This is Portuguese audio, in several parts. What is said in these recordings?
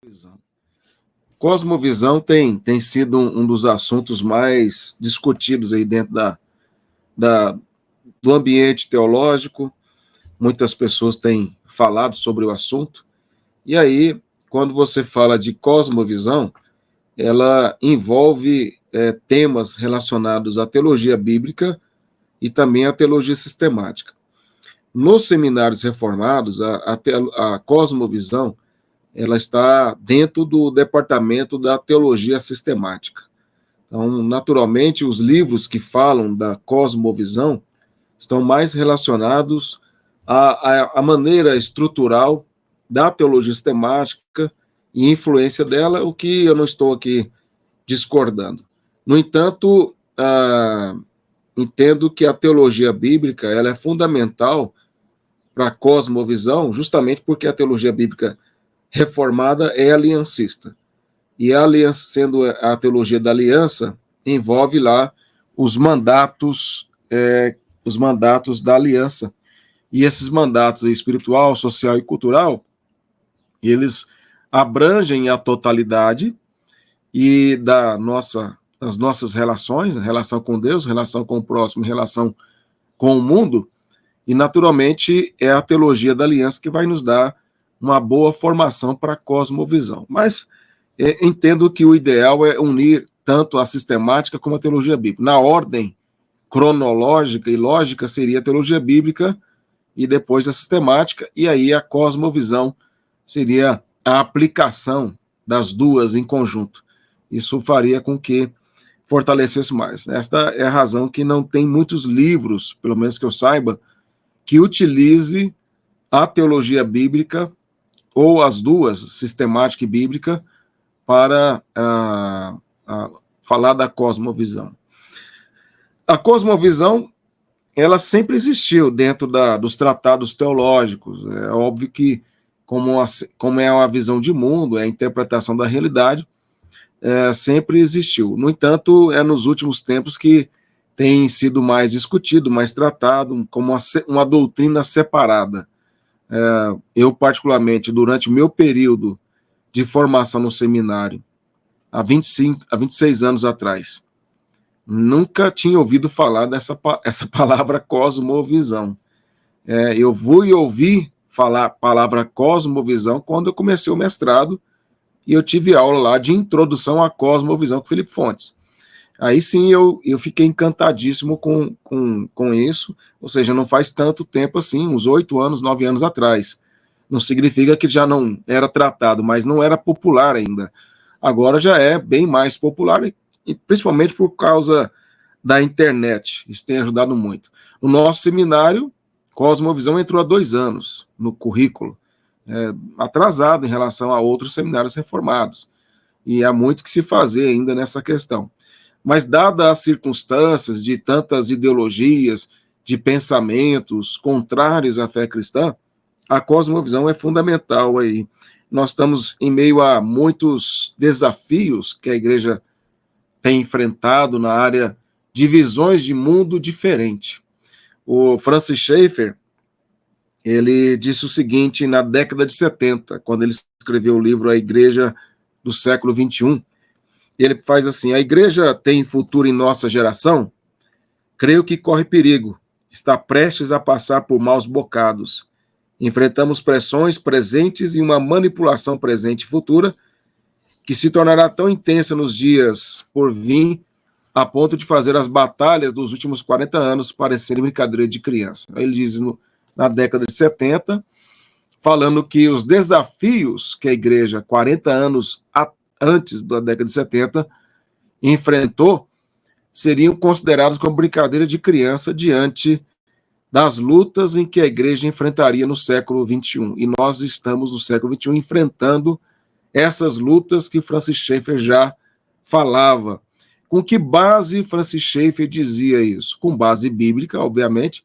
Cosmovisão. Cosmovisão tem sido um dos assuntos mais discutidos aí dentro do ambiente teológico. Muitas pessoas têm falado sobre o assunto. E aí, quando você fala de cosmovisão, ela envolve temas relacionados à teologia bíblica e também à teologia sistemática. Nos seminários reformados, a cosmovisão ela está dentro do departamento da teologia sistemática. Então, naturalmente, os livros que falam da cosmovisão estão mais relacionados à maneira estrutural da teologia sistemática e influência dela, o que eu não estou aqui discordando. No entanto, entendo que a teologia bíblica ela é fundamental para a cosmovisão, justamente porque a teologia bíblica reformada é aliancista. E a aliança, sendo a teologia da aliança, envolve lá os mandatos da aliança. E esses mandatos espiritual, social e cultural, eles abrangem a totalidade e das nossas relações, relação com Deus, relação com o próximo, relação com o mundo, e naturalmente é a teologia da aliança que vai nos dar uma boa formação para a cosmovisão. Mas entendo que o ideal é unir tanto a sistemática como a teologia bíblica. Na ordem cronológica e lógica seria a teologia bíblica e depois a sistemática, e aí a cosmovisão seria a aplicação das duas em conjunto. Isso faria com que fortalecesse mais. Esta é a razão que não tem muitos livros, pelo menos que eu saiba, que utilize a teologia bíblica ou as duas, sistemática e bíblica, para falar da cosmovisão. A cosmovisão, ela sempre existiu dentro dos tratados teológicos. É óbvio que, como é uma visão de mundo, é a interpretação da realidade, sempre existiu. No entanto, é nos últimos tempos que tem sido mais discutido, mais tratado, como uma doutrina separada. Eu, particularmente, durante o meu período de formação no seminário, há 26 anos atrás, nunca tinha ouvido falar essa palavra cosmovisão. Eu fui ouvir falar a palavra cosmovisão quando eu comecei o mestrado e eu tive aula lá de introdução à cosmovisão com Felipe Fontes. Aí sim eu fiquei encantadíssimo com isso, ou seja, não faz tanto tempo assim, uns 8 anos, 9 anos atrás. Não significa que já não era tratado, mas não era popular ainda. Agora já é bem mais popular, e principalmente por causa da internet. Isso tem ajudado muito. No nosso seminário, Cosmovisão entrou há 2 anos no currículo, atrasado em relação a outros seminários reformados. E há muito que se fazer ainda nessa questão. Mas, dadas as circunstâncias de tantas ideologias, de pensamentos contrários à fé cristã, a cosmovisão é fundamental aí. Nós estamos em meio a muitos desafios que a igreja tem enfrentado na área de visões de mundo diferente. O Francis Schaeffer, ele disse o seguinte na década de 70, quando ele escreveu o livro A Igreja do Século XXI, ele faz assim: a igreja tem futuro em nossa geração? Creio que corre perigo, está prestes a passar por maus bocados. Enfrentamos pressões presentes e uma manipulação presente e futura que se tornará tão intensa nos dias por vir a ponto de fazer as batalhas dos últimos 40 anos parecerem brincadeira de criança. Ele diz na década de 70, falando que os desafios que a igreja, 40 anos antes da década de 70, enfrentou, seriam considerados como brincadeira de criança diante das lutas em que a igreja enfrentaria no século XXI. E nós estamos no século XXI enfrentando essas lutas que Francis Schaeffer já falava. Com que base Francis Schaeffer dizia isso? Com base bíblica, obviamente,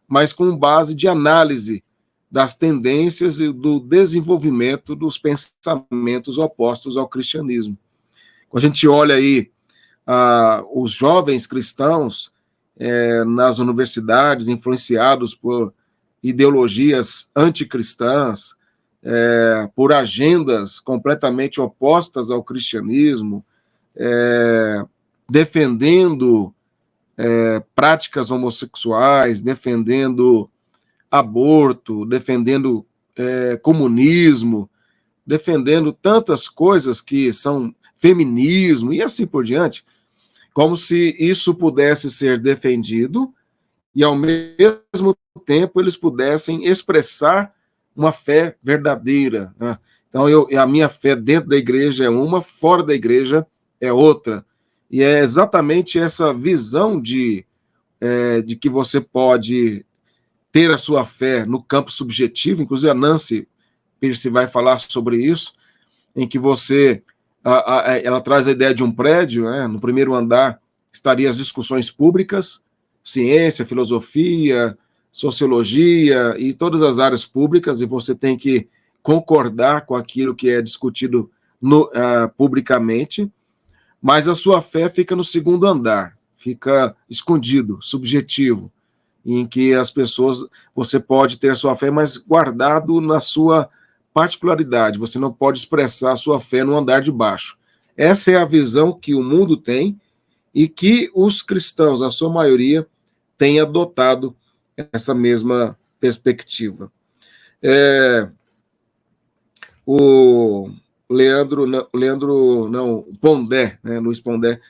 mas com base de análise das tendências e do desenvolvimento dos pensamentos opostos ao cristianismo. Quando a gente olha aí os jovens cristãos nas universidades, influenciados por ideologias anticristãs, por agendas completamente opostas ao cristianismo, defendendo práticas homossexuais, defendendo aborto, defendendo comunismo, defendendo tantas coisas que são feminismo e assim por diante, como se isso pudesse ser defendido e, ao mesmo tempo, eles pudessem expressar uma fé verdadeira, né? Então, a minha fé dentro da igreja é uma, fora da igreja é outra. E é exatamente essa visão de que você pode ter a sua fé no campo subjetivo, inclusive a Nancy Pierce vai falar sobre isso, em que ela traz a ideia de um prédio, né? No primeiro andar estariam as discussões públicas, ciência, filosofia, sociologia e todas as áreas públicas, e você tem que concordar com aquilo que é discutido publicamente, mas a sua fé fica no segundo andar, fica escondido, subjetivo, em que as pessoas, você pode ter a sua fé, mas guardado na sua particularidade, você não pode expressar a sua fé no andar de baixo. Essa é a visão que o mundo tem e que os cristãos, a sua maioria, têm adotado essa mesma perspectiva. O Pondé, né, Luiz Pondé,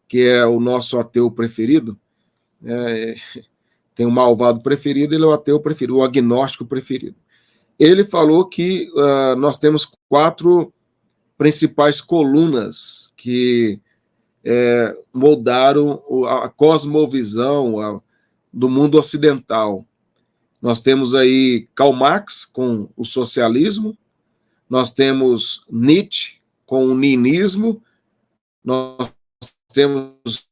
que é o nosso ateu preferido, tem um malvado preferido, ele é o ateu preferido, o agnóstico preferido. Ele falou que nós temos 4 principais colunas que moldaram a cosmovisão do mundo ocidental. Nós temos aí Karl Marx com o socialismo, nós temos Nietzsche com o niilismo, nós temos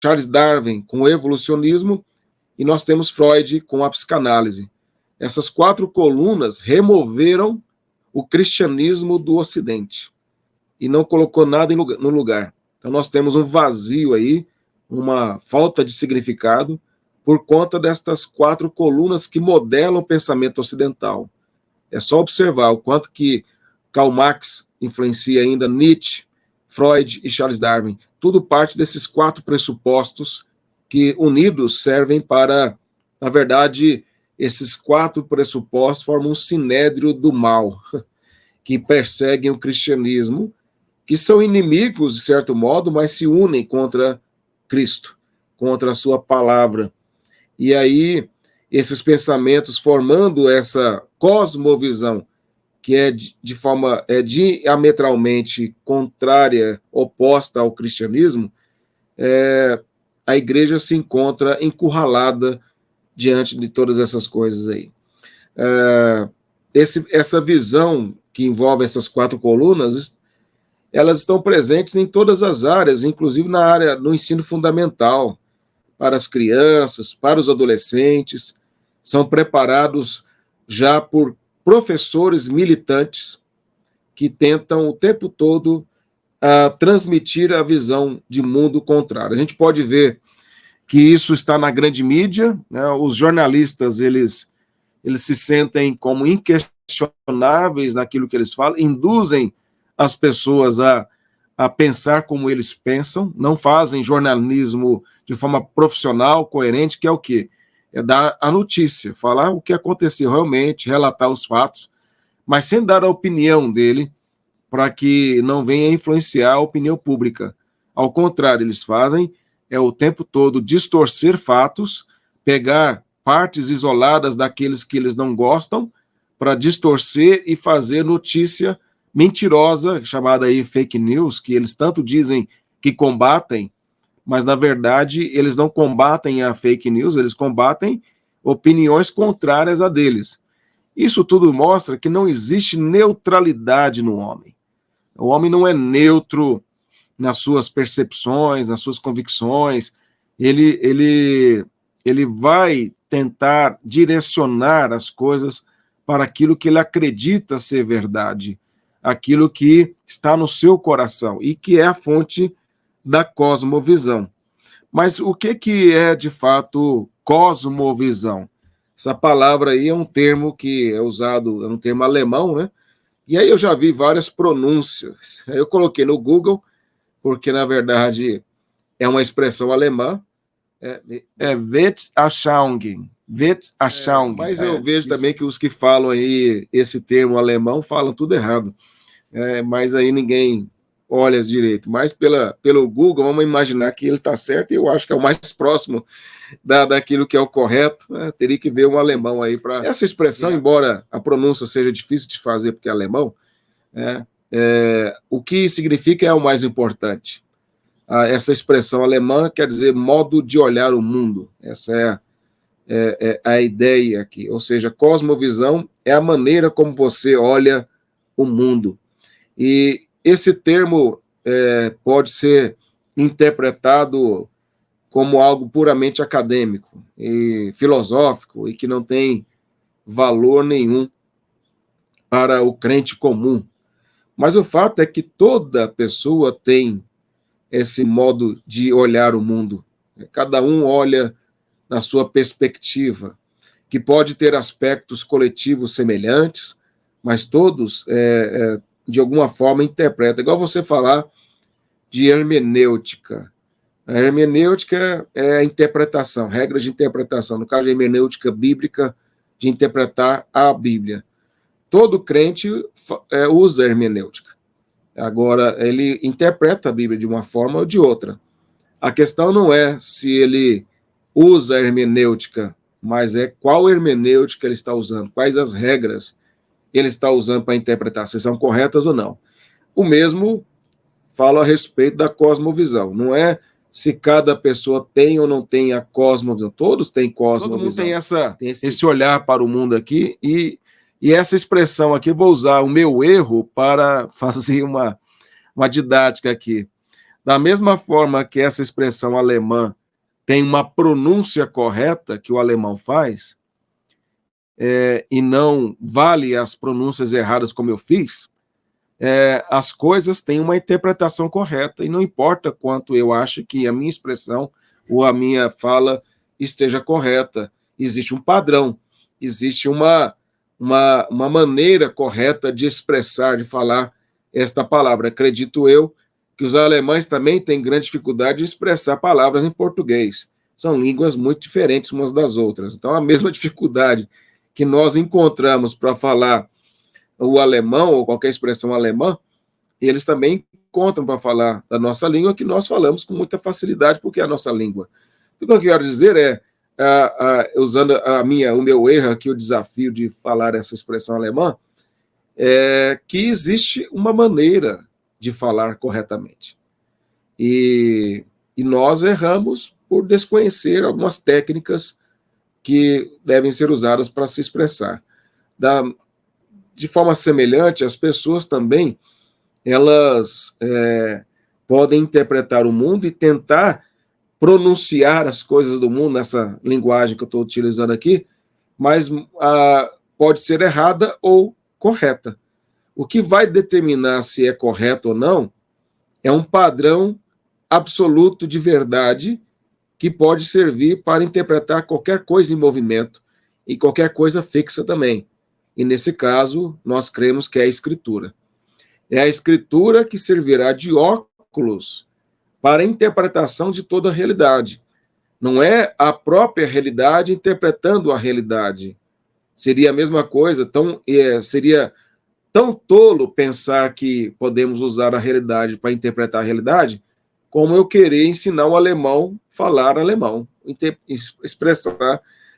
Charles Darwin com o evolucionismo e nós temos Freud com a psicanálise. Essas 4 colunas removeram o cristianismo do Ocidente e não colocou nada no lugar. Então nós temos um vazio aí, uma falta de significado por conta destas 4 colunas que modelam o pensamento ocidental. É só observar o quanto que Karl Marx influencia ainda Nietzsche, Freud e Charles Darwin. Tudo parte desses 4 pressupostos que, unidos, servem para, na verdade, esses 4 pressupostos formam um sinédrio do mal, que perseguem o cristianismo, que são inimigos, de certo modo, mas se unem contra Cristo, contra a sua palavra. E aí, esses pensamentos formando essa cosmovisão, que é de forma diametralmente contrária, oposta ao cristianismo, a igreja se encontra encurralada diante de todas essas coisas aí. Essa visão que envolve essas 4 colunas, elas estão presentes em todas as áreas, inclusive na área do ensino fundamental, para as crianças, para os adolescentes, são preparados já por professores militantes que tentam o tempo todo transmitir a visão de mundo contrário. A gente pode ver que isso está na grande mídia, né? Os jornalistas, eles se sentem como inquestionáveis naquilo que eles falam, induzem as pessoas a pensar como eles pensam, não fazem jornalismo de forma profissional, coerente, que é o quê? É dar a notícia, falar o que aconteceu realmente, relatar os fatos, mas sem dar a opinião dele, para que não venha influenciar a opinião pública. Ao contrário, eles fazem o tempo todo distorcer fatos, pegar partes isoladas daqueles que eles não gostam, para distorcer e fazer notícia mentirosa, chamada aí fake news, que eles tanto dizem que combatem, mas na verdade eles não combatem a fake news, eles combatem opiniões contrárias a deles. Isso tudo mostra que não existe neutralidade no homem. O homem não é neutro nas suas percepções, nas suas convicções. Ele vai tentar direcionar as coisas para aquilo que ele acredita ser verdade, aquilo que está no seu coração e que é a fonte da cosmovisão. Mas o que é, de fato, cosmovisão? Essa palavra aí é um termo que é usado, é um termo alemão, né? E aí eu já vi várias pronúncias. Aí eu coloquei no Google, porque na verdade é uma expressão alemã, Weltanschauung. Weltanschauung. Mas eu vejo também que os que falam aí esse termo alemão falam tudo errado. Mas aí ninguém olha direito. Mas pelo Google, vamos imaginar que ele está certo, e eu acho que é o mais próximo daquilo que é o correto. Teria que ver um alemão aí para. Essa expressão, embora a pronúncia seja difícil de fazer porque é alemão, o que significa é o mais importante. Essa expressão alemã quer dizer modo de olhar o mundo. Essa é a ideia aqui. Ou seja, cosmovisão é a maneira como você olha o mundo. E esse termo pode ser interpretado como algo puramente acadêmico e filosófico e que não tem valor nenhum para o crente comum. Mas o fato é que toda pessoa tem esse modo de olhar o mundo. Cada um olha na sua perspectiva, que pode ter aspectos coletivos semelhantes, mas todos, de alguma forma, interpretam. Igual você falar de hermenêutica. A hermenêutica é a interpretação, regras de interpretação. No caso de hermenêutica bíblica, de interpretar a Bíblia. Todo crente usa hermenêutica. Agora, ele interpreta a Bíblia de uma forma ou de outra. A questão não é se ele usa a hermenêutica, mas é qual hermenêutica ele está usando, quais as regras ele está usando para interpretar, se são corretas ou não. O mesmo falo a respeito da cosmovisão. Não é se cada pessoa tem ou não tem a cosmovisão. Todos têm cosmovisão. Todo mundo tem esse olhar para o mundo aqui, e essa expressão aqui, vou usar o meu erro para fazer uma didática aqui. Da mesma forma que essa expressão alemã tem uma pronúncia correta que o alemão faz, e não vale as pronúncias erradas como eu fiz, as coisas têm uma interpretação correta, e não importa quanto eu acho que a minha expressão ou a minha fala esteja correta. Existe um padrão, existe uma maneira correta de expressar, de falar esta palavra. Acredito eu que os alemães também têm grande dificuldade de expressar palavras em português. São línguas muito diferentes umas das outras. Então, a mesma dificuldade que nós encontramos para falar o alemão ou qualquer expressão alemã, eles também encontram para falar da nossa língua, que nós falamos com muita facilidade, porque é a nossa língua. O que eu quero dizer usando o meu erro aqui, o desafio de falar essa expressão alemã, que existe uma maneira de falar corretamente. E nós erramos por desconhecer algumas técnicas que devem ser usadas para se expressar. De forma semelhante, as pessoas também, elas podem interpretar o mundo e tentar pronunciar as coisas do mundo nessa linguagem que eu estou utilizando aqui, mas pode ser errada ou correta. O que vai determinar se é correto ou não é um padrão absoluto de verdade que pode servir para interpretar qualquer coisa em movimento e qualquer coisa fixa também. E nesse caso, nós cremos que é a Escritura. É a Escritura que servirá de óculos para a interpretação de toda a realidade. Não é a própria realidade interpretando a realidade. Seria a mesma coisa, seria tão tolo pensar que podemos usar a realidade para interpretar a realidade, como eu querer ensinar o alemão a falar alemão,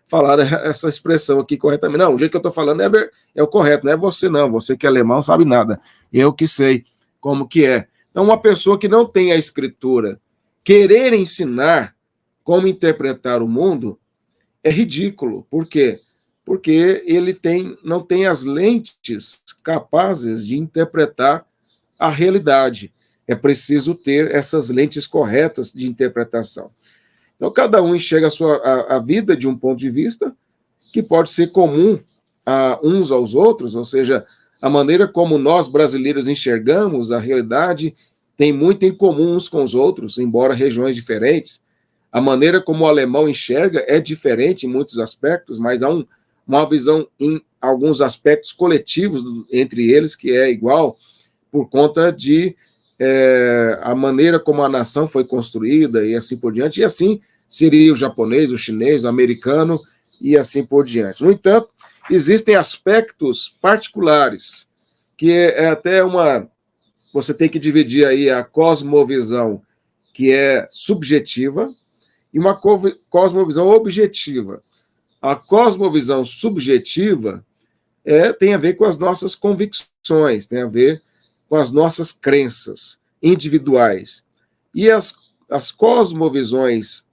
falar essa expressão aqui corretamente. Não, o jeito que eu estou falando é o correto, não é você não, você que é alemão não sabe nada, eu que sei como que é. Então, uma pessoa que não tem a Escritura, querer ensinar como interpretar o mundo, é ridículo. Por quê? Porque ele não tem as lentes capazes de interpretar a realidade. É preciso ter essas lentes corretas de interpretação. Então, cada um enxerga a vida de um ponto de vista que pode ser comum a uns aos outros, ou seja, a maneira como nós brasileiros enxergamos a realidade tem muito em comum uns com os outros, embora regiões diferentes. A maneira como o alemão enxerga é diferente em muitos aspectos, mas há uma visão em alguns aspectos coletivos entre eles que é igual, por conta de a maneira como a nação foi construída e assim por diante, e assim seria o japonês, o chinês, o americano e assim por diante. No entanto, existem aspectos particulares, que é até você tem que dividir aí a cosmovisão, que é subjetiva, e uma cosmovisão objetiva. A cosmovisão subjetiva tem a ver com as nossas convicções, tem a ver com as nossas crenças individuais. E as cosmovisões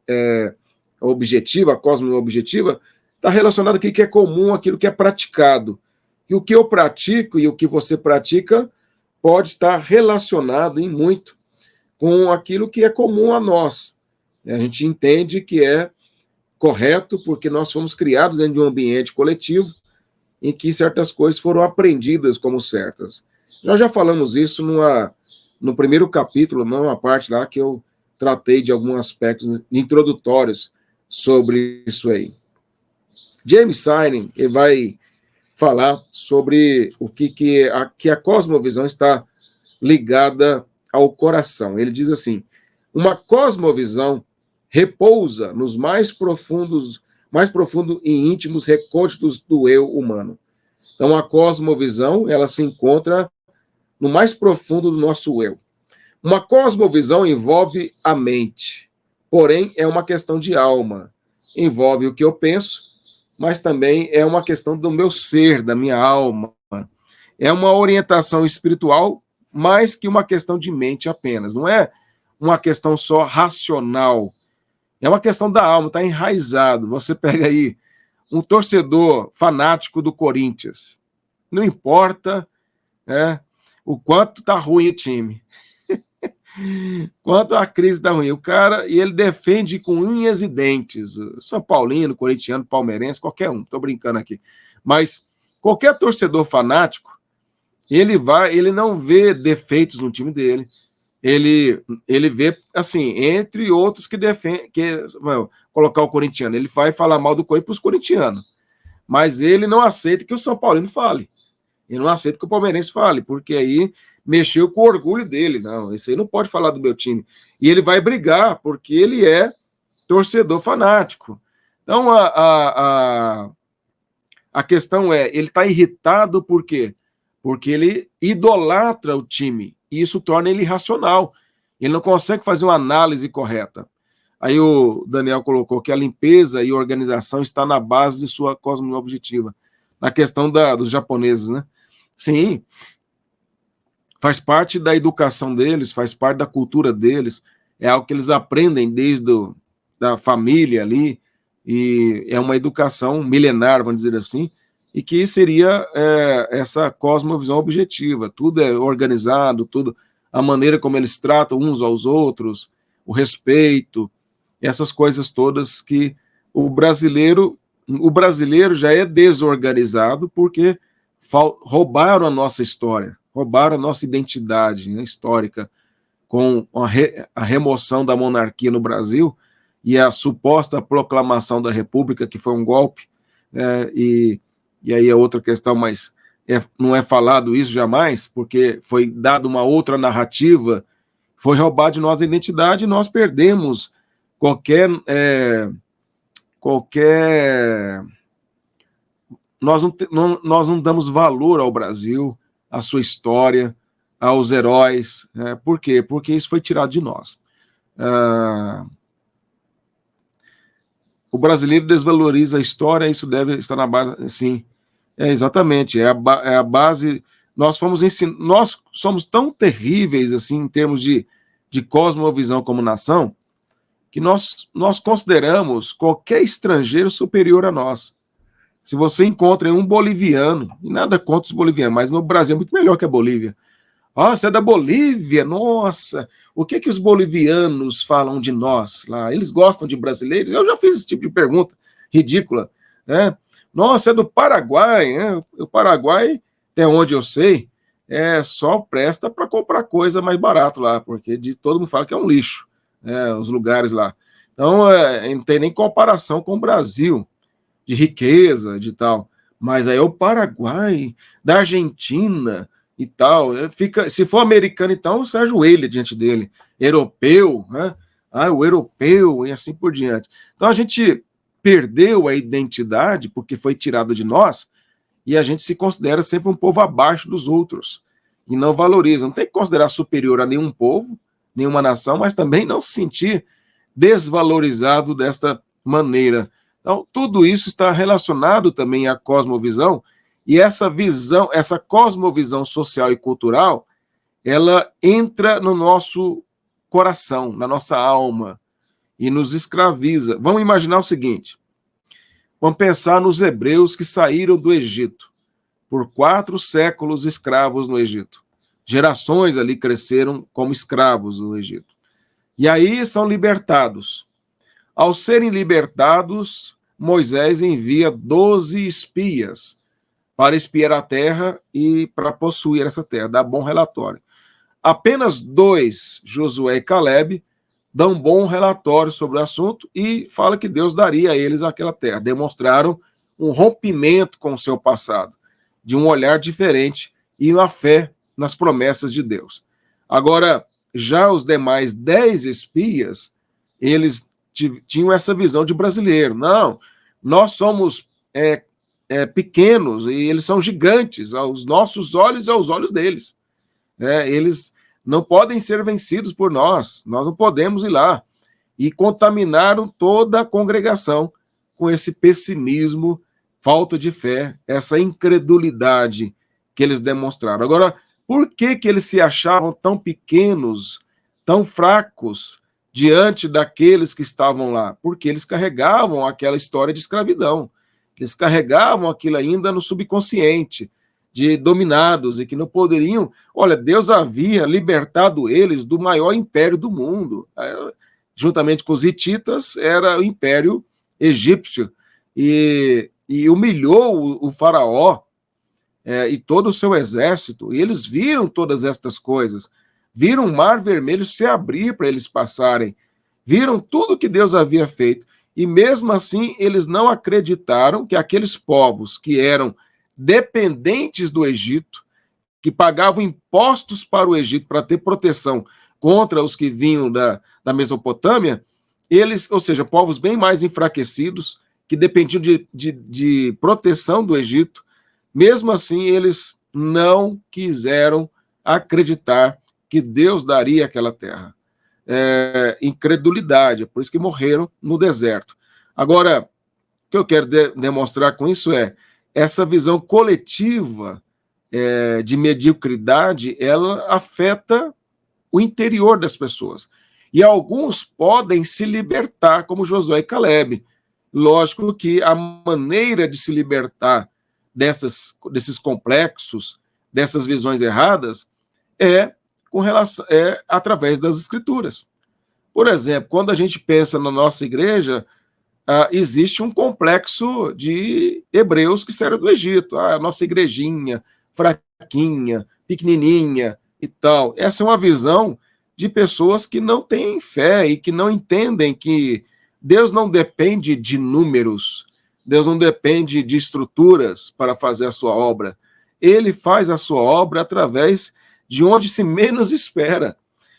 objetiva, a cosmo objetiva, está relacionado com o que é comum, aquilo que é praticado. E o que eu pratico e o que você pratica pode estar relacionado em muito com aquilo que é comum a nós. A gente entende que é correto porque nós fomos criados dentro de um ambiente coletivo em que certas coisas foram aprendidas como certas. Nós já falamos isso no primeiro capítulo, numa parte lá que eu tratei de alguns aspectos introdutórios sobre isso aí. James Sine vai falar sobre o que a cosmovisão está ligada ao coração. Ele diz assim: uma cosmovisão repousa nos mais profundo e íntimos recônditos do eu humano. Então, a cosmovisão, ela se encontra no mais profundo do nosso eu. Uma cosmovisão envolve a mente, porém é uma questão de alma. Envolve o que eu penso, mas também é uma questão do meu ser, da minha alma. É uma orientação espiritual mais que uma questão de mente apenas. Não é uma questão só racional. É uma questão da alma, está enraizado. Você pega aí um torcedor fanático do Corinthians. Não importa o quanto está ruim o time. Quanto a crise está ruim. O cara, e ele defende com unhas e dentes. São Paulino, corintiano, palmeirense, qualquer um. Estou brincando aqui. Mas qualquer torcedor fanático, ele não vê defeitos no time dele. Ele vê, assim, entre outros que defendem, colocar o corintiano, ele vai falar mal do Corinthians para os corintianos, mas ele não aceita que o São Paulino fale, ele não aceita que o palmeirense fale, porque aí mexeu com o orgulho dele. Não, esse aí não pode falar do meu time, e ele vai brigar, porque ele é torcedor fanático. Então, a questão ele está irritado por quê? Porque ele idolatra o time, e isso torna ele irracional. Ele não consegue fazer uma análise correta. Aí o Daniel colocou que a limpeza e a organização está na base de sua cosmo objetiva. Na questão dos japoneses, né? Sim, faz parte da educação deles, faz parte da cultura deles, é algo que eles aprendem desde da família ali, e é uma educação milenar, vamos dizer assim, e que seria essa cosmovisão objetiva. Tudo é organizado, tudo, a maneira como eles tratam uns aos outros, o respeito, essas coisas todas que o brasileiro já é desorganizado porque roubaram a nossa história, roubaram a nossa identidade, né, histórica, com a remoção da monarquia no Brasil e a suposta proclamação da República, que foi um golpe, e aí é outra questão, mas não é falado isso jamais, porque foi dada uma outra narrativa, foi roubado de nós a identidade e nós perdemos qualquer nós não damos valor ao Brasil, à sua história, aos heróis. Por quê? Porque isso foi tirado de nós. O brasileiro desvaloriza a história, isso deve estar na base, sim. Exatamente, é a base. Nós somos tão terríveis assim em termos de cosmovisão como nação, que nós consideramos qualquer estrangeiro superior a nós. Se você encontra um boliviano, e nada contra os bolivianos, mas no Brasil é muito melhor que a Bolívia. Você é da Bolívia? Nossa, o que os bolivianos falam de nós lá? Eles gostam de brasileiros? Eu já fiz esse tipo de pergunta ridícula, né? Nossa, é do Paraguai, né? O Paraguai, até onde eu sei, só presta para comprar coisa mais barato lá, porque todo mundo fala que é um lixo, os lugares lá. Então, não tem nem comparação com o Brasil, de riqueza, de tal. Mas aí é o Paraguai, da Argentina e tal. Se for americano, então, você ajoelha diante dele. Europeu, né? O europeu e assim por diante. Então, a gente perdeu a identidade porque foi tirado de nós e a gente se considera sempre um povo abaixo dos outros e não valoriza. Não tem que considerar superior a nenhum povo, nenhuma nação, mas também não se sentir desvalorizado desta maneira. Então, tudo isso está relacionado também à cosmovisão, e essa visão, essa cosmovisão social e cultural, ela entra no nosso coração, na nossa alma, e nos escraviza. Vamos imaginar o seguinte, vamos pensar nos hebreus que saíram do Egito, por 4 séculos escravos no Egito. Gerações ali cresceram como escravos no Egito. E aí são libertados. Ao serem libertados, Moisés envia 12 espias para espiar a terra e para possuir essa terra, dá bom relatório. Apenas 2, Josué e Caleb, dão bom relatório sobre o assunto e fala que Deus daria a eles aquela terra. Demonstraram um rompimento com o seu passado, de um olhar diferente e uma fé nas promessas de Deus. Agora, já os demais 10 espias, eles tinham essa visão de brasileiro. Não, nós somos pequenos e eles são gigantes aos nossos olhos e aos olhos deles. Eles não podem ser vencidos por nós não podemos ir lá. E contaminaram toda a congregação com esse pessimismo, falta de fé, essa incredulidade que eles demonstraram. Agora, por que eles se achavam tão pequenos, tão fracos, diante daqueles que estavam lá? Porque eles carregavam aquela história de escravidão. Eles carregavam aquilo ainda no subconsciente, de dominados e que não poderiam... Olha, Deus havia libertado eles do maior império do mundo. Juntamente com os hititas, era o império egípcio. E humilhou o faraó, e todo o seu exército, e eles viram todas estas coisas, viram o mar vermelho se abrir para eles passarem, viram tudo que Deus havia feito, e mesmo assim eles não acreditaram que aqueles povos que eram dependentes do Egito, que pagavam impostos para o Egito para ter proteção contra os que vinham da Mesopotâmia, eles, ou seja, povos bem mais enfraquecidos, que dependiam de proteção do Egito, mesmo assim, eles não quiseram acreditar que Deus daria aquela terra. Incredulidade, é por isso que morreram no deserto. Agora, o que eu quero demonstrar com isso essa visão coletiva de mediocridade, ela afeta o interior das pessoas. E alguns podem se libertar, como Josué e Caleb. Lógico que a maneira de se libertar desses complexos, dessas visões erradas, através das escrituras. Por exemplo, quando a gente pensa na nossa igreja, existe um complexo de hebreus que saíram do Egito. A nossa igrejinha, fraquinha, pequenininha e tal. Essa é uma visão de pessoas que não têm fé e que não entendem que Deus não depende de números, Deus não depende de estruturas para fazer a sua obra. Ele faz a sua obra através de onde se menos espera.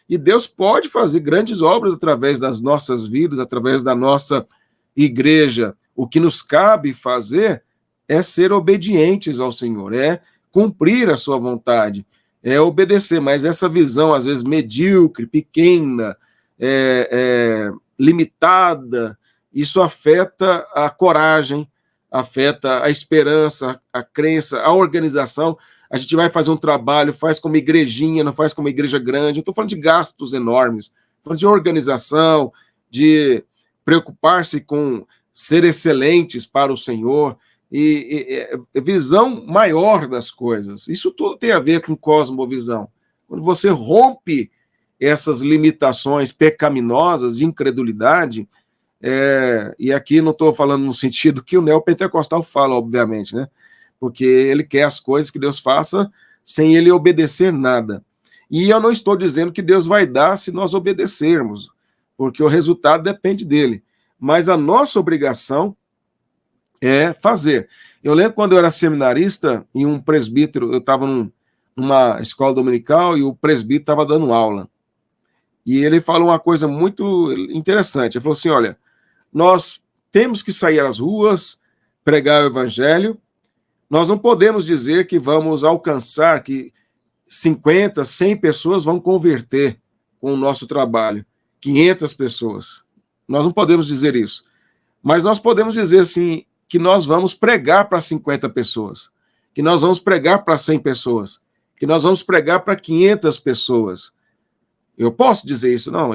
E Deus pode fazer grandes obras através das nossas vidas, através da nossa igreja. O que nos cabe fazer é ser obedientes ao Senhor, é cumprir a sua vontade, é obedecer. Mas essa visão, às vezes, medíocre, pequena, limitada, isso afeta a coragem, afeta a esperança, a crença, a organização. A gente vai fazer um trabalho, faz como igrejinha, não faz como igreja grande. Eu estou falando de gastos enormes, estou falando de organização, de preocupar-se com ser excelentes para o Senhor, e visão maior das coisas. Isso tudo tem a ver com cosmovisão. Quando você rompe essas limitações pecaminosas de incredulidade, e aqui não estou falando no sentido que o neopentecostal fala, obviamente, né? Porque ele quer as coisas que Deus faça sem ele obedecer nada. E eu não estou dizendo que Deus vai dar se nós obedecermos, porque o resultado depende dele. Mas a nossa obrigação é fazer. Eu lembro quando eu era seminarista, e um presbítero, eu estava numa escola dominical e o presbítero estava dando aula. E ele falou uma coisa muito interessante. Ele falou assim: olha, nós temos que sair às ruas, pregar o evangelho. Nós não podemos dizer que vamos alcançar, que 50, 100 pessoas vão converter com o nosso trabalho, 500 pessoas. Nós não podemos dizer isso. Mas nós podemos dizer, assim, que nós vamos pregar para 50 pessoas, que nós vamos pregar para 100 pessoas, que nós vamos pregar para 500 pessoas. Eu posso dizer isso? Não,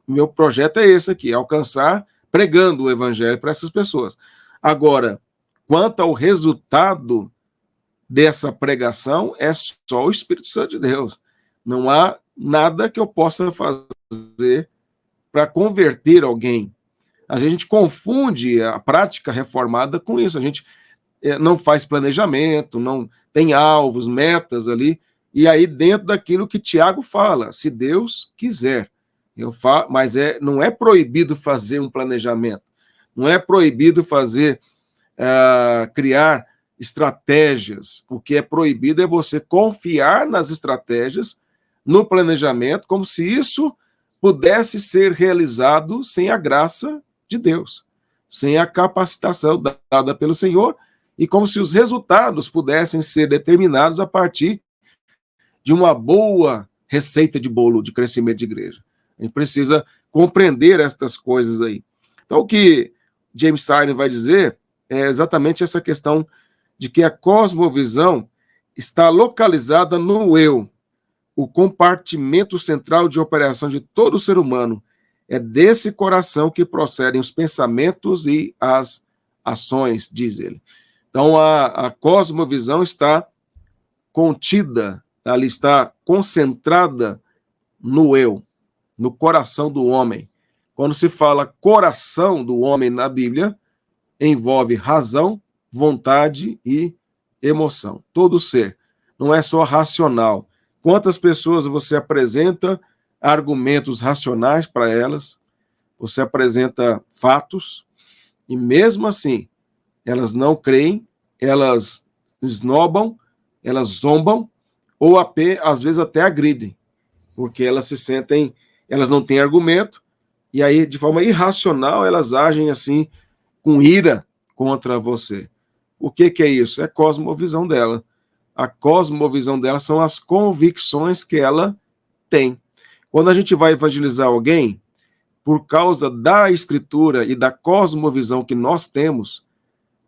meu projeto é esse aqui, alcançar pregando o evangelho para essas pessoas. Agora, quanto ao resultado dessa pregação, é só o Espírito Santo de Deus. Não há nada que eu possa fazer para converter alguém. A gente confunde a prática reformada com isso. A gente não faz planejamento, não tem alvos, metas ali, e aí dentro daquilo que Tiago fala, se Deus quiser. Mas não é proibido fazer um planejamento, não é proibido criar estratégias. O que é proibido é você confiar nas estratégias, no planejamento, como se isso pudesse ser realizado sem a graça de Deus, sem a capacitação dada pelo Senhor, e como se os resultados pudessem ser determinados a partir de uma boa receita de bolo de crescimento de igreja. A gente precisa compreender estas coisas aí. Então, o que James Silent vai dizer é exatamente essa questão de que a cosmovisão está localizada no eu, o compartimento central de operação de todo ser humano. É desse coração que procedem os pensamentos e as ações, diz ele. Então, a cosmovisão está contida, ela está concentrada no eu, no coração do homem. Quando se fala coração do homem na Bíblia, envolve razão, vontade e emoção. Todo ser. Não é só racional. Quantas pessoas você apresenta argumentos racionais para elas, você apresenta fatos, e mesmo assim, elas não creem, elas esnobam, elas zombam, ou às vezes até agridem, porque elas se sentem, elas não têm argumento, e aí, de forma irracional, elas agem assim, com ira contra você. O que é isso? É a cosmovisão dela. A cosmovisão dela são as convicções que ela tem. Quando a gente vai evangelizar alguém, por causa da escritura e da cosmovisão que nós temos,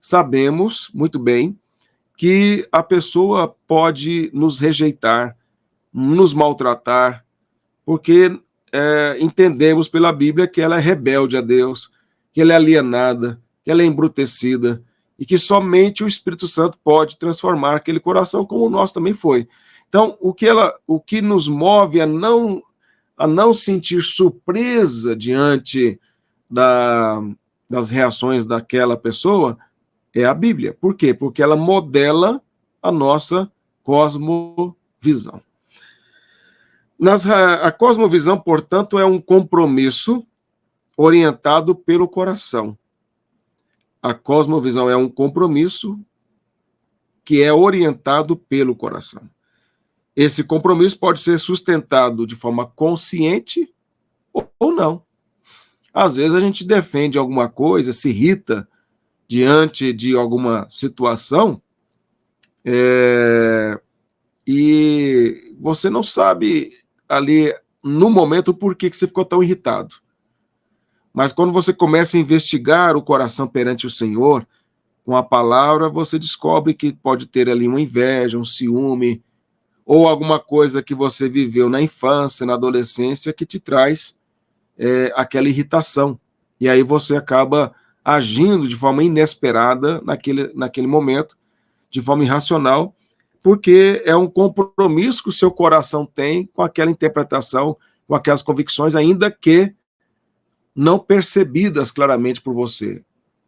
sabemos muito bem que a pessoa pode nos rejeitar, nos maltratar, porque entendemos pela Bíblia que ela é rebelde a Deus, que ela é alienada, que ela é embrutecida, e que somente o Espírito Santo pode transformar aquele coração, como o nosso também foi. Então, o que nos move a não sentir surpresa diante das reações daquela pessoa é a Bíblia. Por quê? Porque ela modela a nossa cosmovisão. A cosmovisão, portanto, é um compromisso orientado pelo coração. A cosmovisão é um compromisso que é orientado pelo coração. Esse compromisso pode ser sustentado de forma consciente ou não. Às vezes a gente defende alguma coisa, se irrita diante de alguma situação, e você não sabe ali no momento por que você ficou tão irritado. Mas quando você começa a investigar o coração perante o Senhor, com a palavra, você descobre que pode ter ali uma inveja, um ciúme, ou alguma coisa que você viveu na infância, na adolescência, que te traz aquela irritação. E aí você acaba agindo de forma inesperada naquele momento, de forma irracional, porque é um compromisso que o seu coração tem com aquela interpretação, com aquelas convicções, ainda que não percebidas claramente por você.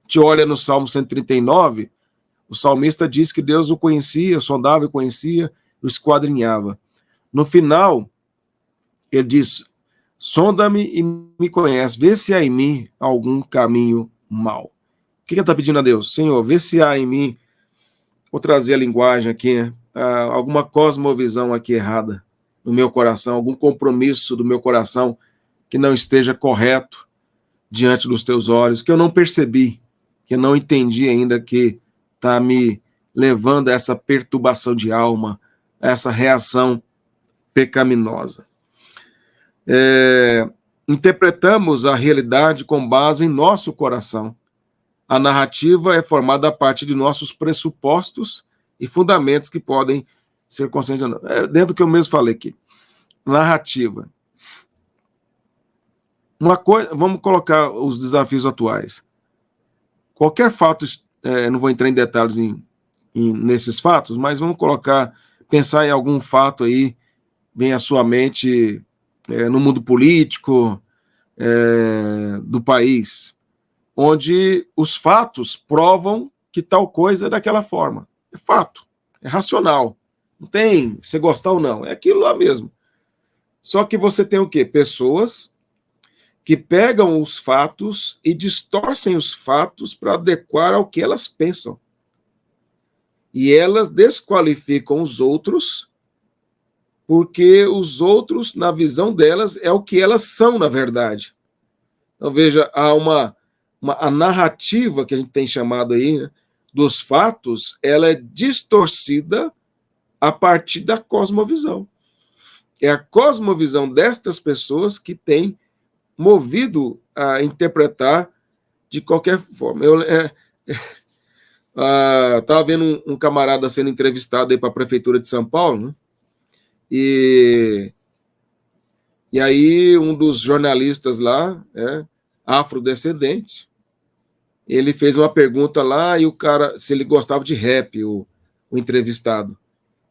Te olha no Salmo 139, o salmista diz que Deus o conhecia, sondava e conhecia, o esquadrinhava. No final, ele diz, sonda-me e me conhece, vê se há em mim algum caminho mau. O que ele está pedindo a Deus? Senhor, vê se há em mim, vou trazer a linguagem aqui, né? Alguma cosmovisão aqui errada no meu coração, algum compromisso do meu coração que não esteja correto diante dos teus olhos, que eu não percebi, que eu não entendi ainda, que está me levando a essa perturbação de alma, a essa reação pecaminosa. Interpretamos a realidade com base em nosso coração. A narrativa é formada a partir de nossos pressupostos e fundamentos que podem ser conscientes ou não. Dentro do que eu mesmo falei aqui. Narrativa. Uma coisa, vamos colocar os desafios atuais. Qualquer fato, não vou entrar em detalhes nesses fatos, mas vamos pensar em algum fato aí, vem à sua mente, no mundo político do país, onde os fatos provam que tal coisa é daquela forma. É fato, é racional. Não tem você gostar ou não, é aquilo lá mesmo. Só que você tem o quê? Pessoas que pegam os fatos e distorcem os fatos para adequar ao que elas pensam. E elas desqualificam os outros, porque os outros, na visão delas, é o que elas são, na verdade. Então, veja, há a narrativa que a gente tem chamado aí, né, dos fatos, ela é distorcida a partir da cosmovisão. É a cosmovisão destas pessoas que tem movido a interpretar de qualquer forma. Eu estava vendo um camarada sendo entrevistado para a Prefeitura de São Paulo, né? E aí um dos jornalistas lá, afrodescendente, ele fez uma pergunta lá e o cara, se ele gostava de rap, o entrevistado.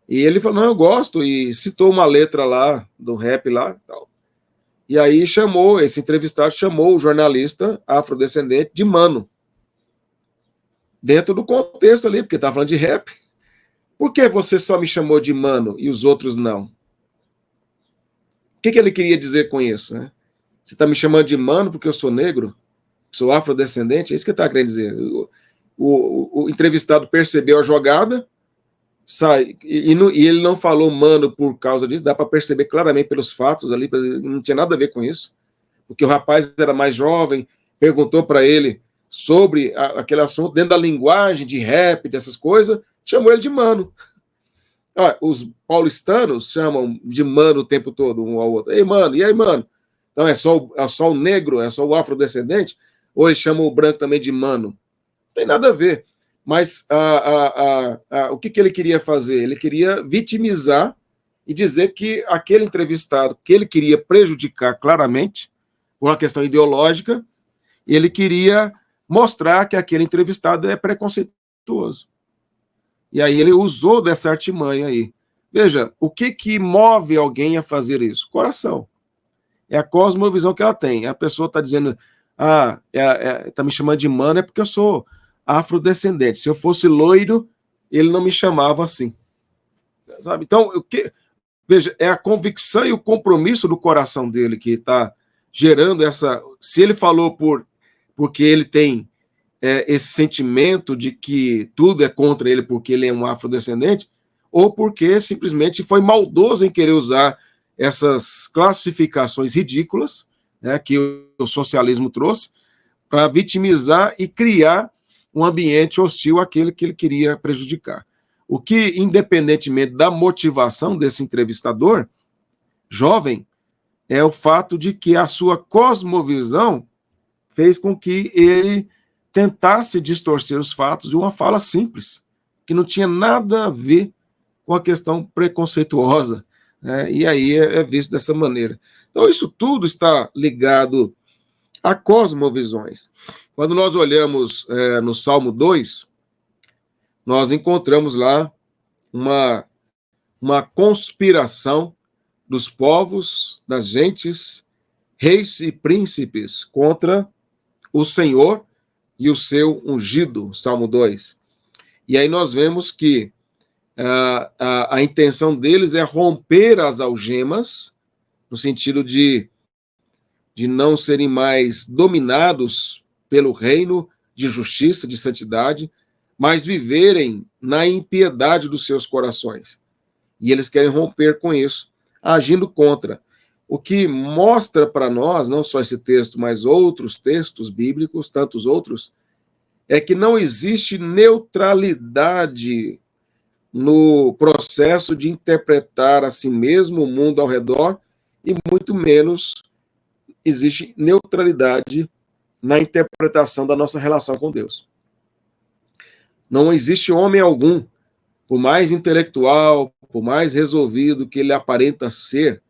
E ele falou, não, eu gosto, e citou uma letra lá, do rap lá, tal. E aí esse entrevistado chamou o jornalista afrodescendente de mano. Dentro do contexto ali, porque estava falando de rap. Por que você só me chamou de mano e os outros não? O que ele queria dizer com isso, né? Você está me chamando de mano porque eu sou negro? Sou afrodescendente? É isso que ele está querendo dizer. O entrevistado percebeu a jogada, e ele não falou mano por causa disso, dá para perceber claramente pelos fatos ali, não tinha nada a ver com isso, porque o rapaz era mais jovem, perguntou para ele sobre aquele assunto, dentro da linguagem de rap, dessas coisas, chamou ele de mano. Os paulistanos chamam de mano o tempo todo, um ao outro. Ei, mano, e aí, mano? Então é só o negro, é só o afrodescendente? Ou eles chamam o branco também de mano? Não tem nada a ver. Mas o que ele queria fazer? Ele queria vitimizar e dizer que aquele entrevistado, que ele queria prejudicar claramente, por uma questão ideológica, ele queria mostrar que aquele entrevistado é preconceituoso. E aí ele usou dessa artimanha aí. Veja, o que move alguém a fazer isso? Coração. É a cosmovisão que ela tem. A pessoa está dizendo, está me chamando de mano, é porque eu sou afrodescendente. Se eu fosse loiro, ele não me chamava assim. Sabe? Então, veja, é a convicção e o compromisso do coração dele que está gerando essa... Se ele falou porque ele tem esse sentimento de que tudo é contra ele porque ele é um afrodescendente, ou porque simplesmente foi maldoso em querer usar essas classificações ridículas, né, que o socialismo trouxe, para vitimizar e criar um ambiente hostil àquele que ele queria prejudicar. O que, independentemente da motivação desse entrevistador jovem, é o fato de que a sua cosmovisão fez com que ele tentasse distorcer os fatos de uma fala simples, que não tinha nada a ver com a questão preconceituosa, né? E aí é visto dessa maneira. Então, isso tudo está ligado a cosmovisões. Quando nós olhamos no Salmo 2, nós encontramos lá uma conspiração dos povos, das gentes, reis e príncipes contra o Senhor e o seu ungido, Salmo 2. E aí nós vemos que a intenção deles é romper as algemas, no sentido de de não serem mais dominados pelo reino de justiça, de santidade, mas viverem na impiedade dos seus corações. E eles querem romper com isso, agindo contra. O que mostra para nós, não só esse texto, mas outros textos bíblicos, tantos outros, é que não existe neutralidade no processo de interpretar a si mesmo, o mundo ao redor, e muito menos existe neutralidade na interpretação da nossa relação com Deus. Não existe homem algum, por mais intelectual, por mais resolvido que ele aparenta ser,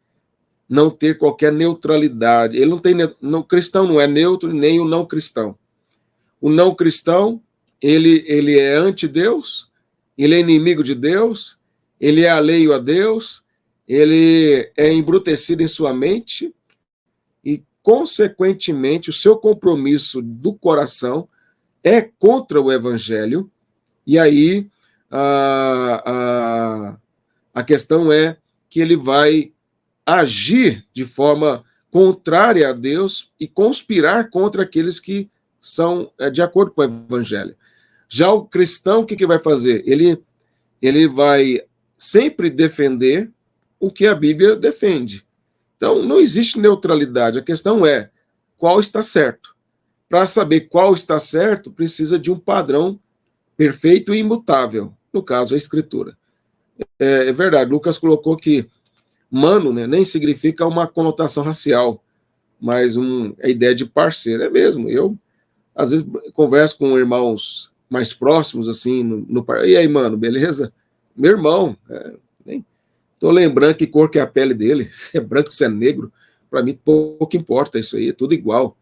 não ter qualquer neutralidade. Ele não tem, o cristão não é neutro, nem o não cristão. O não cristão, ele é anti-Deus, ele é inimigo de Deus, ele é alheio a Deus, ele é embrutecido em sua mente e, consequentemente, o seu compromisso do coração é contra o evangelho. E aí a questão é que ele vai agir de forma contrária a Deus e conspirar contra aqueles que são de acordo com o evangelho. Já o cristão, o que vai fazer? Ele vai sempre defender o que a Bíblia defende. Então, não existe neutralidade. A questão é qual está certo. Para saber qual está certo, precisa de um padrão perfeito e imutável. No caso, a Escritura. É verdade, Lucas colocou que mano, né, nem significa uma conotação racial, mas a ideia de parceiro. É mesmo. Eu, às vezes, converso com irmãos mais próximos, assim, e aí, mano, beleza? Meu irmão, nem tô lembrando que cor que é a pele dele, se é branco, se é negro, para mim pouco importa isso aí, é tudo igual.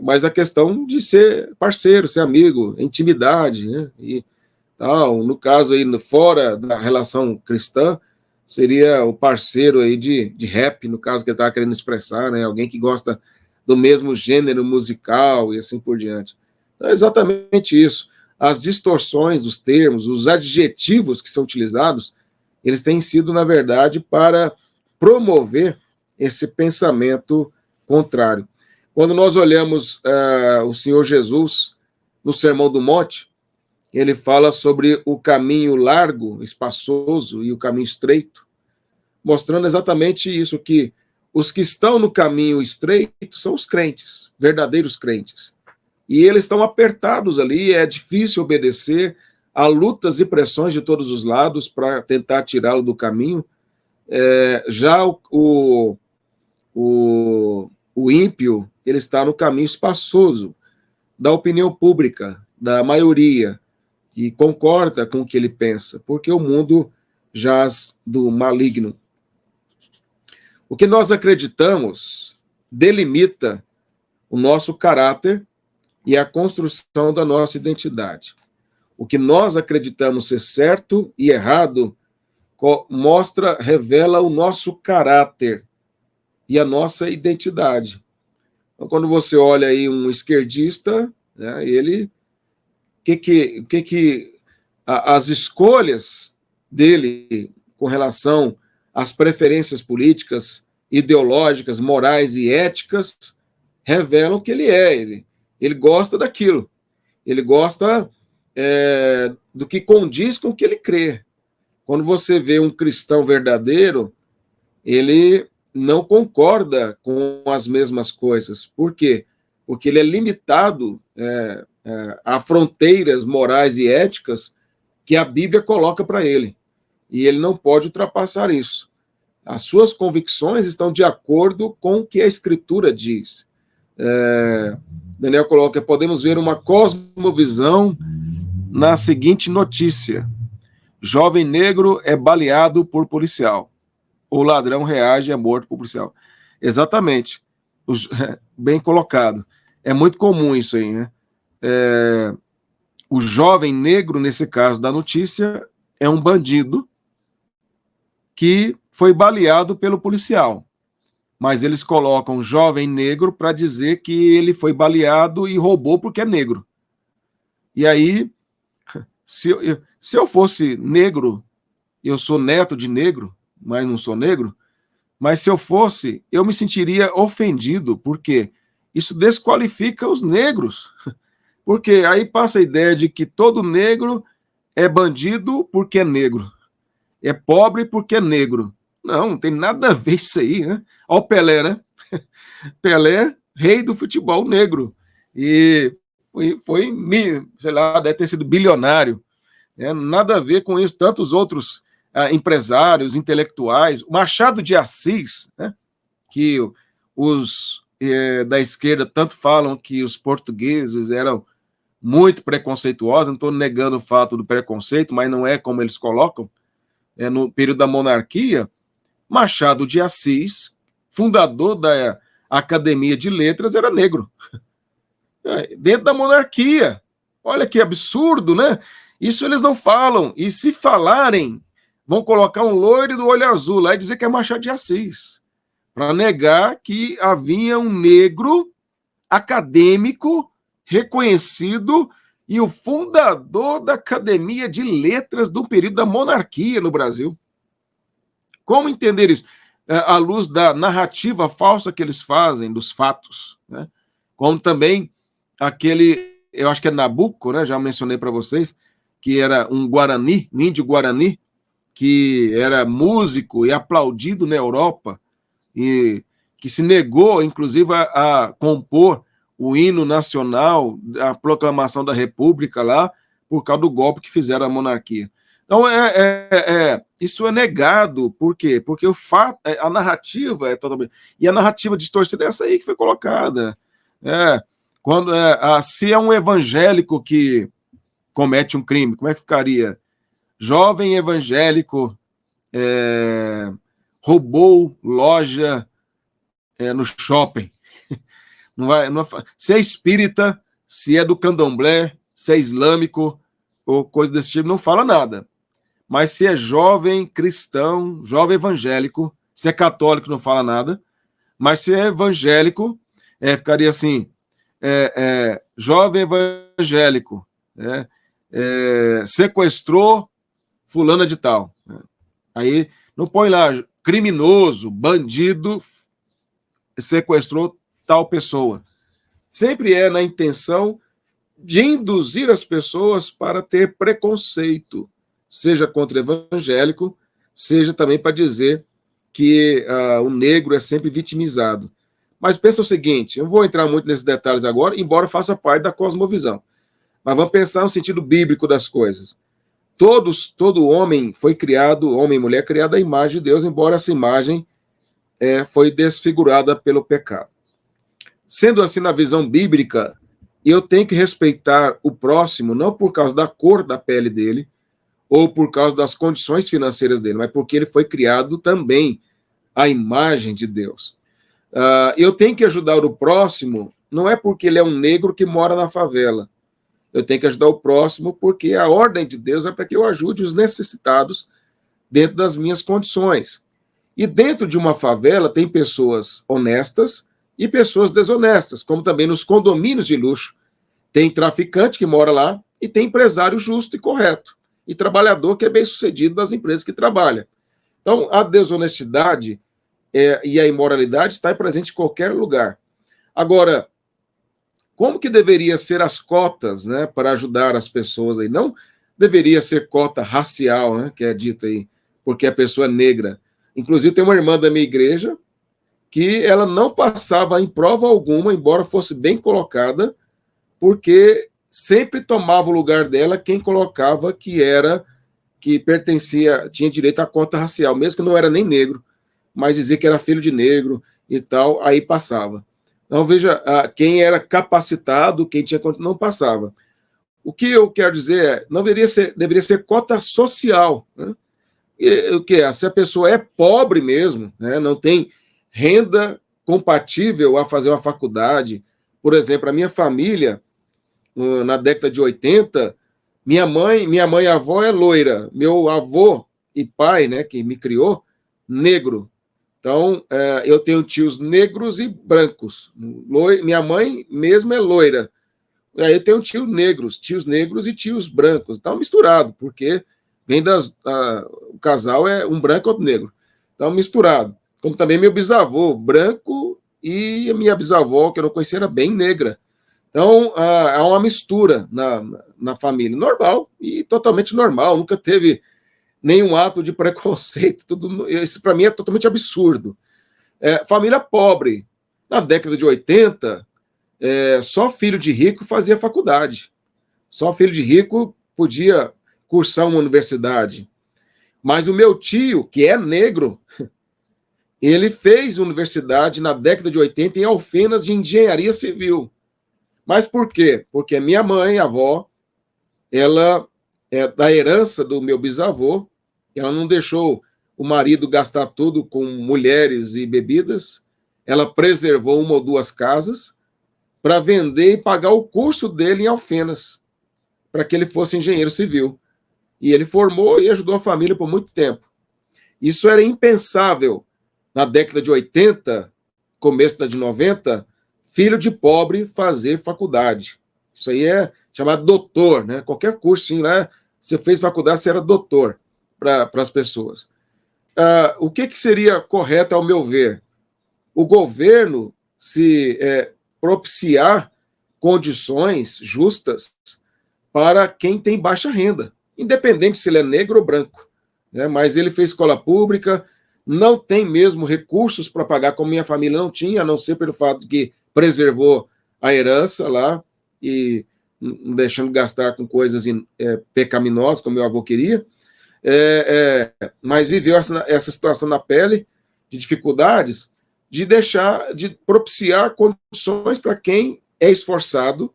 Mas a questão de ser parceiro, ser amigo, intimidade, né? E tal, no caso aí, fora da relação cristã, seria o parceiro aí de rap, no caso que ele estava querendo expressar, né? Alguém que gosta do mesmo gênero musical e assim por diante. Então, é exatamente isso. As distorções dos termos, os adjetivos que são utilizados, eles têm sido, na verdade, para promover esse pensamento contrário. Quando nós olhamos o Senhor Jesus no Sermão do Monte, ele fala sobre o caminho largo, espaçoso, e o caminho estreito, mostrando exatamente isso, que os que estão no caminho estreito são os crentes, verdadeiros crentes. E eles estão apertados ali, é difícil obedecer, há lutas e pressões de todos os lados para tentar tirá-lo do caminho. Já o ímpio, ele está no caminho espaçoso da opinião pública, da maioria, que concorda com o que ele pensa, porque o mundo jaz do maligno. O que nós acreditamos delimita o nosso caráter e a construção da nossa identidade. O que nós acreditamos ser certo e errado revela o nosso caráter e a nossa identidade. Então, quando você olha aí um esquerdista, né, ele as escolhas dele com relação às preferências políticas, ideológicas, morais e éticas revelam que ele é. Ele gosta daquilo. Ele gosta do que condiz com o que ele crê. Quando você vê um cristão verdadeiro, ele não concorda com as mesmas coisas. Por quê? Porque ele é limitado a fronteiras morais e éticas que a Bíblia coloca para ele. E ele não pode ultrapassar isso. As suas convicções estão de acordo com o que a Escritura diz. Daniel coloca, podemos ver uma cosmovisão na seguinte notícia: jovem negro é baleado por policial. O ladrão reage e é morto por policial. Exatamente. Bem colocado. É muito comum isso aí, né? O jovem negro, nesse caso da notícia, é um bandido que foi baleado pelo policial. Mas eles colocam jovem negro para dizer que ele foi baleado e roubou porque é negro. E aí, se eu fosse negro, eu sou neto de negro, mas não sou negro, mas se eu fosse, eu me sentiria ofendido, porque isso desqualifica os negros. Porque aí passa a ideia de que todo negro é bandido porque é negro, é pobre porque é negro. Não tem nada a ver isso aí, né? Olha o Pelé, né? Pelé, rei do futebol negro. E foi, sei lá, deve ter sido bilionário. Nada a ver com isso. Tantos outros empresários, intelectuais. O Machado de Assis, né, que os da esquerda tanto falam que os portugueses eram muito preconceituosos, não estou negando o fato do preconceito, mas não é como eles colocam, no período da monarquia. Machado de Assis, fundador da Academia de Letras, era negro. Dentro da monarquia. Olha que absurdo, né? Isso eles não falam. E se falarem, vão colocar um loiro do olho azul lá e dizer que é Machado de Assis, para negar que havia um negro acadêmico reconhecido e o fundador da Academia de Letras do período da monarquia no Brasil. Como entender isso? À luz da narrativa falsa que eles fazem dos fatos, né? Como também aquele, eu acho que é Nabucco, né? Já mencionei para vocês, que era um Guarani, um índio Guarani, que era músico e aplaudido na Europa, e que se negou, inclusive, a compor o hino nacional, a proclamação da República lá, por causa do golpe que fizeram à monarquia. Então, isso é negado. Por quê? Porque o fato, a narrativa é totalmente... E a narrativa distorcida é essa aí que foi colocada. Se é um evangélico que comete um crime, como é que ficaria? Jovem evangélico roubou loja no shopping. Não vai, se é espírita, se é do candomblé, se é islâmico ou coisa desse tipo, não fala nada. Mas se é jovem cristão, jovem evangélico, se é católico, não fala nada. Mas se é evangélico, ficaria assim, jovem evangélico, sequestrou fulana de tal. Aí não põe lá, criminoso, bandido, sequestrou tal pessoa. Sempre é na intenção de induzir as pessoas para ter preconceito, seja contra o evangélico, seja também para dizer que o negro é sempre vitimizado. Mas pensa o seguinte, eu não vou entrar muito nesses detalhes agora, embora faça parte da cosmovisão. Mas vamos pensar no sentido bíblico das coisas. Todo homem foi criado, homem e mulher, criado à imagem de Deus, embora essa imagem foi desfigurada pelo pecado. Sendo assim, na visão bíblica, eu tenho que respeitar o próximo, não por causa da cor da pele dele, ou por causa das condições financeiras dele, mas porque ele foi criado também à imagem de Deus. Eu tenho que ajudar o próximo, não é porque ele é um negro que mora na favela. Eu tenho que ajudar o próximo porque a ordem de Deus é para que eu ajude os necessitados dentro das minhas condições. E dentro de uma favela tem pessoas honestas e pessoas desonestas, como também nos condomínios de luxo. Tem traficante que mora lá e tem empresário justo e correto, e trabalhador que é bem-sucedido das empresas que trabalha. Então, a desonestidade e a imoralidade está presente em qualquer lugar. Agora, como que deveria ser as cotas, né, para ajudar as pessoas aí? Não deveria ser cota racial, né, que é dito aí, porque a pessoa é negra. Inclusive, tem uma irmã da minha igreja que ela não passava em prova alguma, embora fosse bem colocada, porque sempre tomava o lugar dela quem colocava que pertencia, tinha direito à cota racial, mesmo que não era nem negro, mas dizia que era filho de negro e tal, aí passava. Então, veja, quem era capacitado, quem tinha conta, não passava. O que eu quero dizer deveria ser cota social, né? O que é? Se a pessoa é pobre mesmo, né, não tem renda compatível a fazer uma faculdade, por exemplo, a minha família, na década de 80, minha mãe e avó é loira, meu avô e pai, né, que me criou, negro. Então, eu tenho tios negros e brancos. Minha mãe mesmo é loira. Aí eu tenho tios negros e tios brancos. Então, misturado, porque vem o casal é um branco e outro negro. Então, misturado. como também meu bisavô, branco, e a minha bisavó, que eu não conhecia, era bem negra. Então, há uma mistura na família, normal e totalmente normal, nunca teve nenhum ato de preconceito, tudo, isso para mim é totalmente absurdo. Família pobre, na década de 80, só filho de rico fazia faculdade, só filho de rico podia cursar uma universidade. Mas o meu tio, que é negro, ele fez universidade na década de 80 em Alfenas de engenharia civil. Mas por quê? Porque minha mãe, a avó, ela é da herança do meu bisavô, ela não deixou o marido gastar tudo com mulheres e bebidas, ela preservou uma ou duas casas para vender e pagar o curso dele em Alfenas, para que ele fosse engenheiro civil. E ele formou e ajudou a família por muito tempo. Isso era impensável na década de 80, começo da de 90, filho de pobre fazer faculdade. Isso aí é chamado doutor, né? Qualquer curso, lá, você fez faculdade, você era doutor para as pessoas. O que seria correto, ao meu ver? O governo se propiciar condições justas para quem tem baixa renda, independente se ele é negro ou branco, né? Mas ele fez escola pública, não tem mesmo recursos para pagar, como minha família não tinha, a não ser pelo fato de que preservou a herança lá e não deixando gastar com coisas pecaminosas, como meu avô queria, mas viveu essa situação na pele de dificuldades, de propiciar condições para quem é esforçado,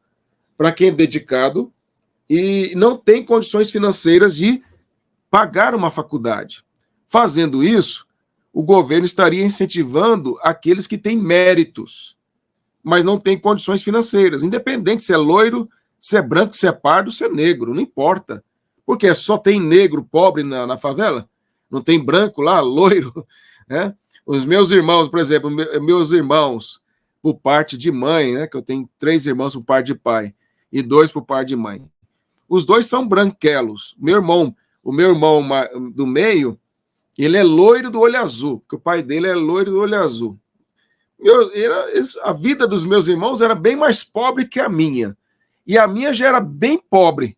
para quem é dedicado e não tem condições financeiras de pagar uma faculdade. Fazendo isso, o governo estaria incentivando aqueles que têm méritos, mas não têm condições financeiras, independente se é loiro, se é branco, se é pardo, se é negro, não importa. Porque só tem negro pobre na favela? Não tem branco lá, loiro? Né? Os meus irmãos, por exemplo, meus irmãos, por parte de mãe, né, que eu tenho 3 irmãos por parte de pai e 2 por parte de mãe. Os 2 são branquelos. O meu irmão do meio, ele é loiro do olho azul, porque o pai dele é loiro do olho azul. A vida dos meus irmãos era bem mais pobre que a minha. E a minha já era bem pobre.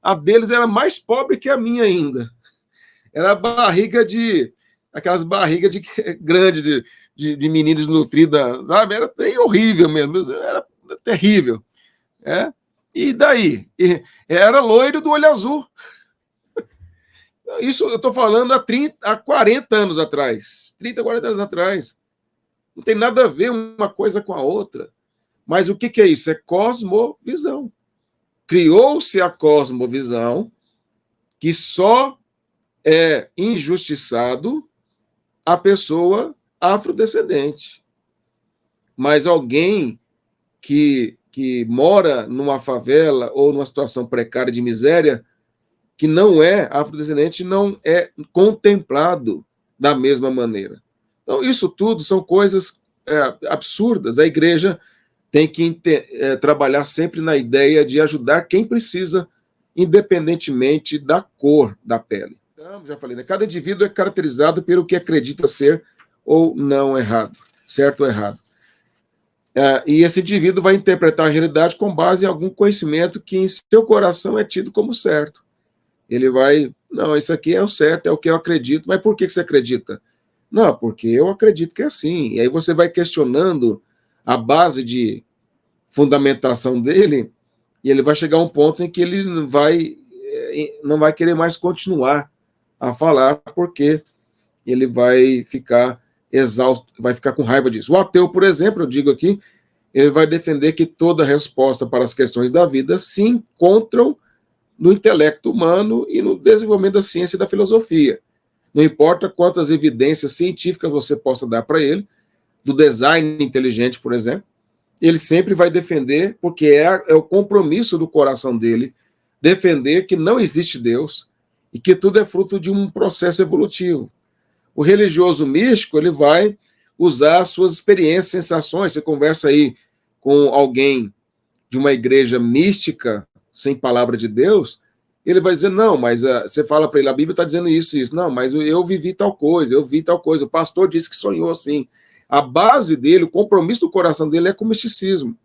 A deles era mais pobre que a minha ainda. Era aquelas barrigas grandes de menina desnutrida, sabe? Era bem horrível mesmo, era terrível. E daí? Era loiro do olho azul. Isso eu estou falando há 40 anos atrás. 30, 40 anos atrás. Não tem nada a ver uma coisa com a outra. Mas o que é isso? É cosmovisão. Criou-se a cosmovisão que só é injustiçado a pessoa afrodescendente. Mas alguém que mora numa favela ou numa situação precária de miséria, que não é afrodescendente, não é contemplado da mesma maneira. Então, isso tudo são coisas absurdas. A igreja tem que trabalhar sempre na ideia de ajudar quem precisa, independentemente da cor da pele. Então, já falei, né? Cada indivíduo é caracterizado pelo que acredita ser ou não errado, certo ou errado. E esse indivíduo vai interpretar a realidade com base em algum conhecimento que em seu coração é tido como certo. Ele vai, não, isso aqui é o certo, é o que eu acredito, mas por que você acredita? Não, porque eu acredito que é assim. E aí você vai questionando a base de fundamentação dele, e ele vai chegar a um ponto em que ele não vai querer mais continuar a falar, porque ele vai ficar exausto, vai ficar com raiva disso. O ateu, por exemplo, eu digo aqui, ele vai defender que toda resposta para as questões da vida se encontram no intelecto humano e no desenvolvimento da ciência e da filosofia. Não importa quantas evidências científicas você possa dar para ele, do design inteligente, por exemplo, ele sempre vai defender, porque é o compromisso do coração dele, defender que não existe Deus e que tudo é fruto de um processo evolutivo. O religioso místico, ele vai usar suas experiências, sensações. Você conversa aí com alguém de uma igreja mística, sem palavra de Deus, ele vai dizer, não, mas você fala para ele, a Bíblia está dizendo isso e isso. Não, mas eu vivi tal coisa, eu vi tal coisa, o pastor disse que sonhou assim. A base dele, o compromisso do coração dele é com o misticismo.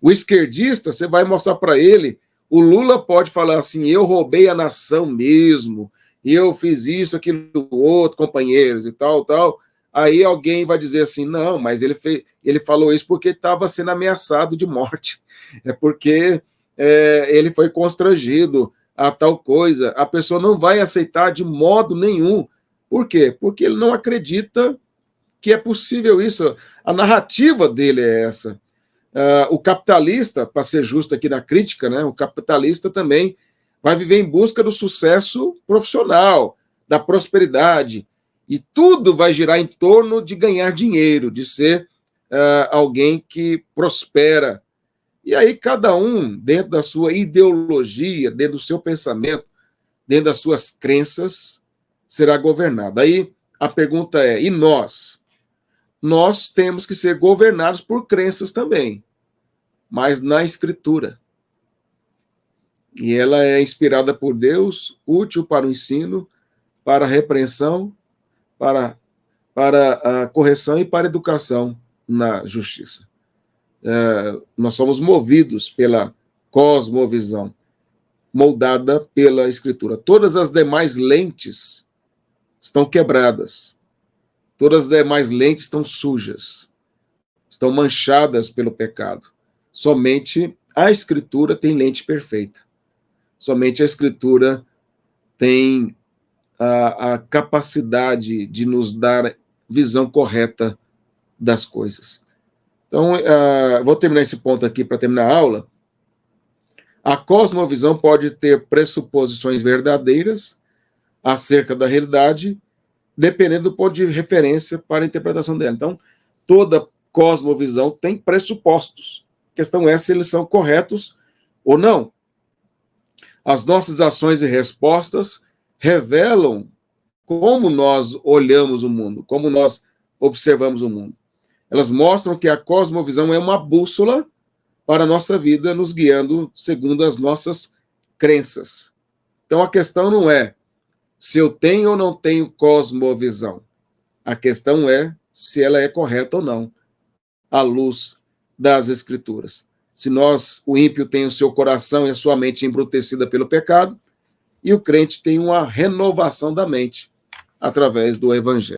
O esquerdista, você vai mostrar para ele, o Lula pode falar assim, eu roubei a nação mesmo, eu fiz isso, aquilo, outro, companheiros e tal, tal. Aí alguém vai dizer assim, não, mas ele falou isso porque estava sendo ameaçado de morte, é porque ele foi constrangido a tal coisa. A pessoa não vai aceitar de modo nenhum. Por quê? Porque ele não acredita que é possível isso. A narrativa dele é essa. O capitalista, para ser justo aqui na crítica, né, o capitalista também vai viver em busca do sucesso profissional, da prosperidade, e tudo vai girar em torno de ganhar dinheiro, de ser alguém que prospera. E aí cada um, dentro da sua ideologia, dentro do seu pensamento, dentro das suas crenças, será governado. Aí a pergunta é, e nós? Nós temos que ser governados por crenças também, mas na Escritura. E ela é inspirada por Deus, útil para o ensino, para a repreensão, para a correção e para a educação na justiça. Nós somos movidos pela cosmovisão, moldada pela Escritura. Todas as demais lentes estão quebradas. Todas as demais lentes estão sujas, estão manchadas pelo pecado. Somente a Escritura tem lente perfeita. Somente a Escritura tem a capacidade de nos dar visão correta das coisas. Então, vou terminar esse ponto aqui para terminar a aula. A cosmovisão pode ter pressuposições verdadeiras acerca da realidade, dependendo do ponto de referência para a interpretação dela. Então, toda cosmovisão tem pressupostos. A questão é se eles são corretos ou não. As nossas ações e respostas revelam como nós olhamos o mundo, como nós observamos o mundo. Elas mostram que a cosmovisão é uma bússola para a nossa vida, nos guiando segundo as nossas crenças. Então, a questão não é se eu tenho ou não tenho cosmovisão. A questão é se ela é correta ou não, à luz das Escrituras. Se o ímpio tem o seu coração e a sua mente embrutecida pelo pecado, e o crente tem uma renovação da mente através do Evangelho.